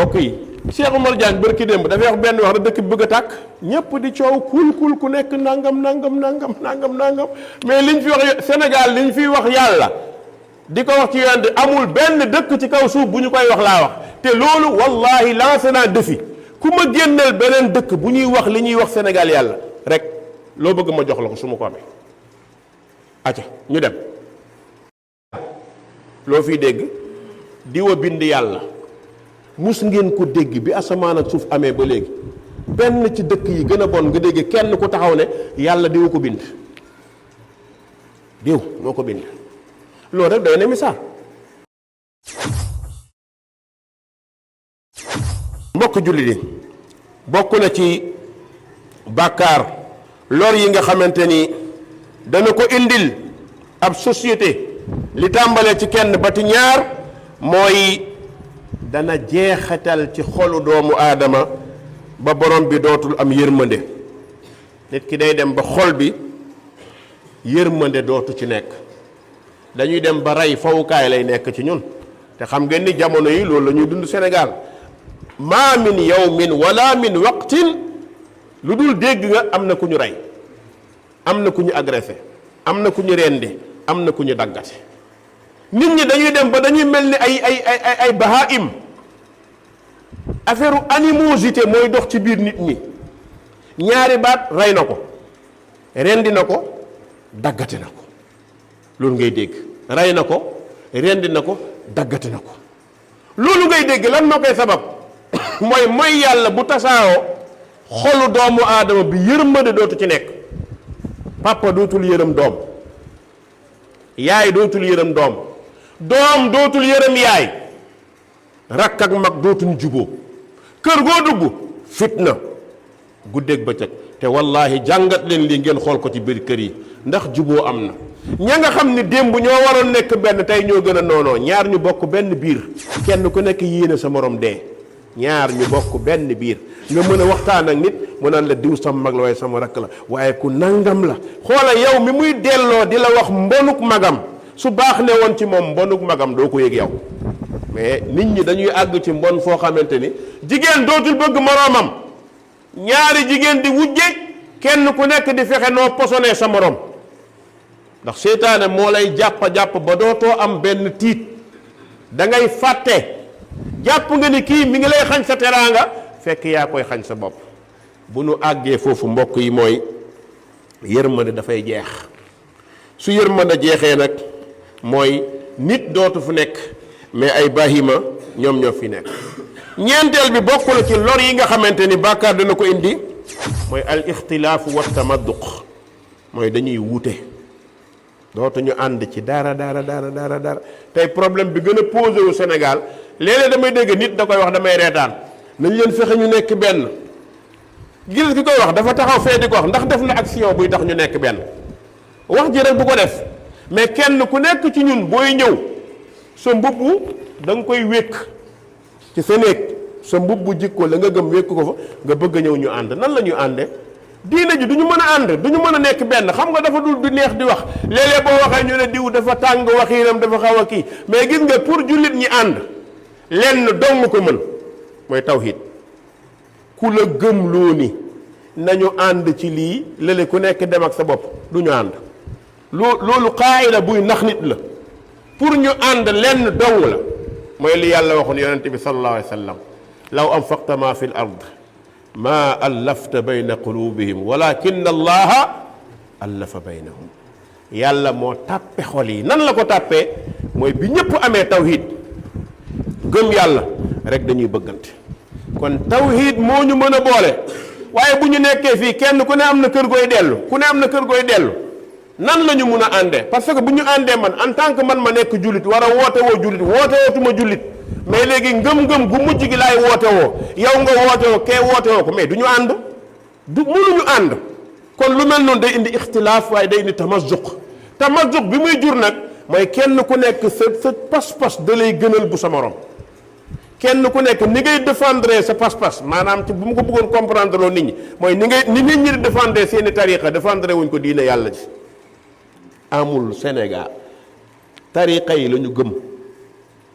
mbokk yi Cheikh Oumar Diagne barki démb dafay wax benn wax rek dëkk bi bëgg a tàkk ñëpp di coow kul ku nekk nangam mais liñ fi wax Sénégal liñ fiy wax yàlla di ko wax ci yoon amul benn dëkk ci kaw suuf bu ñu koy wax laa wax te loolu wallahi lancé naa défi ku ma génneel beneen dëkk bu ñuy wax li ñuy wax Sénégal yàlla rek loo bëgg ma jox la ko su ma ko amee acca ñu dem loo fiy dégg diwa bind yàlla mus ngeen ko dégg bi asamaan ak suuf amee ba léegi benn ci dëkk yi gën a bon nga dégg kenn ku taxaw ne yàlla diwa ko bind diw moo ko bind loolu rek doy na misaal mbokk jullit yi bokk na ci bàkkaar lor yi nga xamante ni dana ko indil ab société li tàmbalee ci kenn ba ci ñaar mooy dana jeexatal ci xolu doomu aadama ba borom bi dootul am yërmande nit ki day dem ba xol bi yërmande dootu ci nekk dañuy dem ba rey fawukaay lay nekk ci ñun te xam ngeen ni jamono yi loolu la ñuy dund Sénégal maa min yawmin wala min waqtin lu dul dégg nga am na ku ñu rey am na ku ñu agressé am na ku ñu rendi am na ku ñu daggate nit ñi dañuy dem ba dañuy mel ni ay bahaim affaire animosité mooy dox ci biir nit ñi ñaari baat rey na ko rendi na ko daggate na ko loolu ngay dégg rey na ko rendi na ko daggate na ko loolu ngay dégg lan moo koy sabab mooy yàlla bu tasaaroo xolu doomu aadama bi yërmande dootu ci nekk papa dootul yërëm doom yaay dootul yërëm doom doom dootul yërëm yaay rakk ak mag dootuñ juboo kër goo dugg fitna guddeeg bëccëg te wallahi jàngat leen lii ngeen xool ko ci biir kër yi ndax juboo am na ña nga xam ni démb ñoo waroon nekk benn tey ñoo gën a noonoo ñaar ñu bokk benn biir kenn ku nekk yéene sa morom dee ñaar ñu bokk benn biir nga mën a waxtaan ak nit mu naan la diw sama mag la waaye sama rakk la waaye ku nangam la xoola yow mi muy delloo di la wax mbonuk magam su baax ne woon ci moom mbonuk magam doo ko yëg yow mais nit ñi dañuy àgg ci mbon foo xamante ni jigéen dootul bëgg moroomam ñaari jigéen di wujje kenn ku nekk di fexe noo posone sa morom ndax seytaane moo lay jàpp ba dootoo am benn tiit da ngay fàtte jàpp nga ni kii mi ngi lay xañ sa teraanga fekk yaa koy xañ sa bopp bu nu àggee foofu mbokk yi mooy yërmande dafay jeex su yërmande jeexee nag mooy nit dootu fu nekk mais ay bahima ñoom ñoo fi nekk ñeenteel bi bokk na ci lor yi nga xamante ni bàkkaar dana ko indi mooy al ixtilaafu wa tamadduq mooy dañuy wuute dootuñu ànd ci dara tey problème bi gën a posé wu Sénégal léeg-léeg damay dégg nit da koy wax damay reetaan nañ leen fexe ñu nekk benn gis ki koy wax dafa taxaw fee di ko wax ndax def na action buy tax ñu nekk benn wax ji rek bu ko def mais kenn ku nekk ci ñun booy ñëw sa mbubb da nga koy wékk ci sa néeg sa mbubb jikko la nga gëm wékk ko fa nga bëgg a ñëw ñu ànd nan la ñuy àndee diine ji du ñu mën a ànd du ñu mën a nekk benn xam nga dafa dul du neex di wax léeg-léeg boo waxee ñu ne diw dafa tàng waxiinam dafa xaw a kii mais gis nga pour jullit ñi ànd lenn dong ko mën mooy tawhid ku la gëm loo ni nañu ànd ci lii lële ku nekk dem ak sa bopp du ñu ànd loolu qaayida buy nax nit la pour ñu ànd lenn dong la mooy li yàlla waxoon yonente bi sallallahu alayhi wa sallam law anfaqta ma fi l ard ma allafta bayna qulubihim walakin allaha allafa baynahum yàlla moo tàppe xol yi nan la ko tàppee mooy bi ñëpp amee tawhid gëm yàlla rek dañuy bëggante kon tawhid moo ñu mën a boole waaye bu ñu nekkee fii kenn ku ne am na kër gooy dellu ku ne am na kër gooy dellu nan la ñu mun a àndee parce que bu ñu àndee man en tant que man ma nekk jullit war a woote woo jullit woote wootuma jullit mais léegi ngëm-ngëm gu mujj gi laay woote woo yow nga woote woo kee woote woo ko mais du ñu ànd du mënuñu ànd kon lu mel noonu day indi ixtilaaf waaye day indi tamazzuq bi muy jur nag mooy kenn ku nekk sa pas-pas da lay gënal bu sa morom kenn ku nekk ni ngay défendre sa pas-pas maanaam ci bu mu ko bëggoon comprendre loo nit ñi mooy ni nit ñi di défendre seeni tariqa défendre wuñ ko diine yàlla ji amul Sénégal tariqa yi la ñu gëm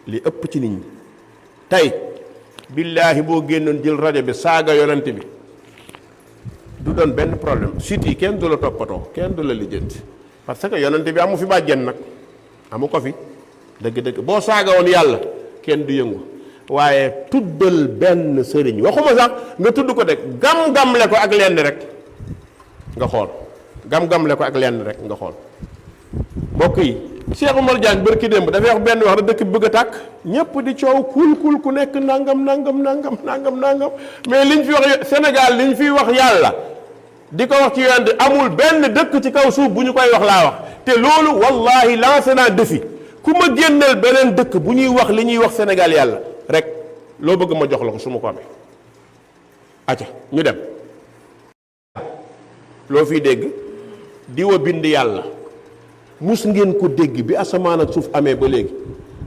li ëpp ci nit ñi tey billaahi boo génnoon jël rajo bi saaga yonent bi du doon benn problème site yi kenn du la toppatoo kenn du la lijjanti parce que yonent bi amu fi bàjjen nag amu ko fi dëgg-dëgg boo saaga woon yàlla kenn du yëngu waaye tuddal benn sëriñ waxuma sax nga tudd ko de gam-gamle ko ak lenn rek nga xool gam-gamle ko ak lenn rek nga xool mbokk yi Cheikh Oumar Diagne barki démb dafay wax benn wax da dëkk bi bëgg a tàkk ñëpp di coow kul ku nekk nangam mais liñ fi wax Sénégal liñ fiy wax yàlla di ko wax ci yoon amul benn dëkk ci kaw suuf bu ñu koy wax laa wax te loolu wallahi lancé naa défi ku ma génneel beneen dëkk bu ñuy wax li ñuy wax Sénégal yàlla rek loo bëgg ma jox la ko su ma ko amee acca ñu dem loo fiy dégg diwa bind yàlla mus ngeen ko dégg bi asamaan ak suuf amee ba léegi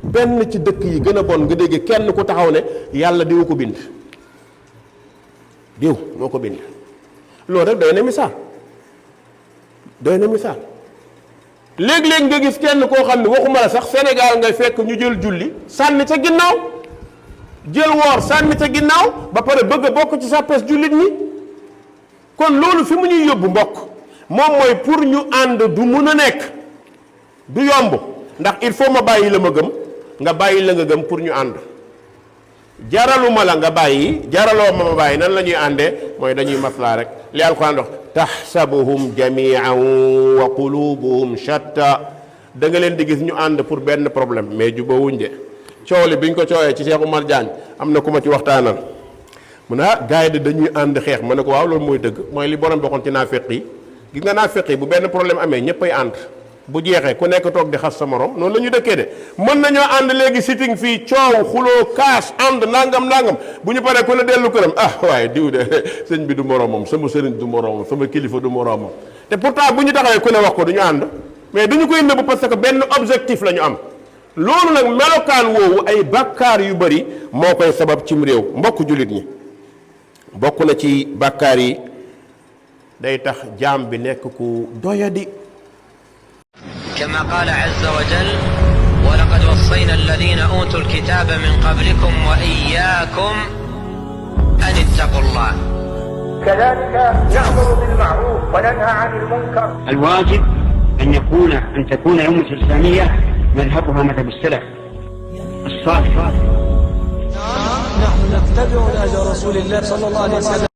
benn ci dëkk yi gën a bon nga dégg kenn ku taxaw ne yàlla diw ko bind diw moo ko bind loolu rek doy na misaal léeg-léeg nga gis kenn koo xam ne waxuma la sax Sénégal ngay fekk ñu jël julli sànni ca ginnaaw jël woor sànni ca ginnaaw ba pare bëgg a bokk ci sàppes jullit ñi kon loolu fi mu ñuy yóbbu mbokk moom mooy pour ñu ànd du mun a nekk du yomb ndax il faut ma bàyyi la ma gëm nga bàyyi la nga gëm pour ñu ànd jaraluma la nga bàyyi jaraloo ma bàyyi nan la ñuy àndee mooy dañuy maslaa rek li alquran wax tahsabuhum jami'an wa qulubuhum shatta da nga leen di gis ñu ànd pour benn problème mais jubawuñ de coow li biñ ko coowee ci Cheikh Oumar Diagne am na ku ma ci waxtaanal mu ne gars yi de dañuy ànd xeex ma ne ko waaw loolu mooy dëgg mooy li borom bokkoon ci naafeq yi gis nga naafeq yi bu benn problème amee ñëppay ànd bu jeexee ku nekk toog di xas sa morom noonu la ñu dëkkee de mën nañoo ànd léegi sitting fii coow xuloo kaas ànd nangam bu ñu paree ku ne dellu këram waaye diw de sëñ bi du moromam sama sëriñ du moromam sama kilifa du moromam te pourtant bu ñu taxawee ku ne wax ko du ñu ànd mais dañu koy nëbb parce que benn objectif la ñu am loolu nag melokaan woowu ay bàkkaar yu bëri moo koy sabab cim réew mbokk jullit ñi bokk na ci bàkkaar yi day tax jaam bi nekk ku doyadi كما قال عز وجل ولقد وصينا الذين أوتوا الكتاب من قبلكم وإياكم أن اتقوا الله كذلك نأمر بالمعروف وننهى عن المنكر. الواجب أن تكون الأمة الإسلامية مذهبها مذهب السلف الصالح. نحن نتبع نهج رسول الله صلى الله عليه وسلم.